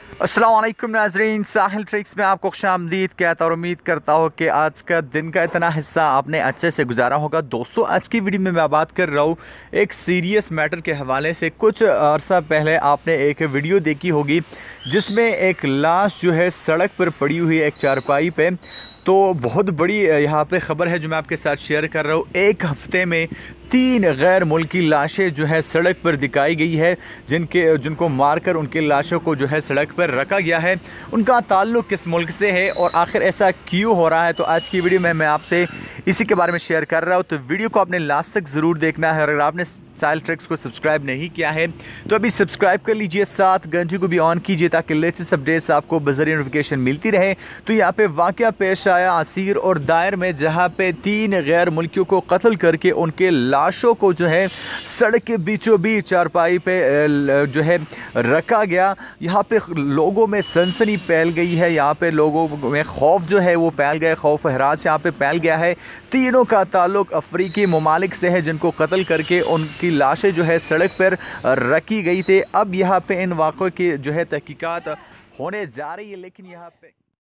अस्सलाम वालेकुम नाजरीन, साहिल ट्रिक्स में आपको खुशामदीद कहता और उम्मीद करता हूँ कि आज का दिन का इतना हिस्सा आपने अच्छे से गुजारा होगा। दोस्तों, आज की वीडियो में मैं बात कर रहा हूँ एक सीरियस मैटर के हवाले से। कुछ अरसा पहले आपने एक वीडियो देखी होगी जिसमें एक लाश जो है सड़क पर पड़ी हुई है, एक चारपाई पे। तो बहुत बड़ी यहाँ पे ख़बर है जो मैं आपके साथ शेयर कर रहा हूँ। एक हफ़्ते में 3 गैर मुल्की लाशें जो है सड़क पर दिखाई गई है, जिनको मारकर उनके लाशों को जो है सड़क पर रखा गया है। उनका ताल्लुक़ किस मुल्क से है और आखिर ऐसा क्यों हो रहा है, तो आज की वीडियो में मैं आपसे इसी के बारे में शेयर कर रहा हूँ। तो वीडियो को आपने लास्ट तक ज़रूर देखना है। अगर आपने साहिल ट्रिक्स को सब्सक्राइब नहीं किया है तो अभी सब्सक्राइब कर लीजिए, साथ घंटी को भी ऑन कीजिए ताकि लेटेस्ट अपडेट्स आपको बज़रिए नोटिफिकेशन मिलती रहे। तो यहाँ पे वाक़या पेश आया असीर और दायर में, जहाँ पे 3 गैर मुल्कियों को कत्ल करके उनके लाशों को जो है सड़क के बीचों बीच चारपाई पे जो है रखा गया। यहाँ पे लोगों में सनसनी फैल गई है, यहाँ पे लोगों में खौफ जो है वो फैल गया, खौफ हरास यहाँ पे फैल गया है। तीनों का ताल्लुक अफ्रीकी ममालिक से है जिनको कत्ल करके उनकी लाशें जो है सड़क पर रखी गई थी। अब यहाँ पे इन वाक़ों की जो है तहकीकात होने जा रही है, लेकिन यहाँ पे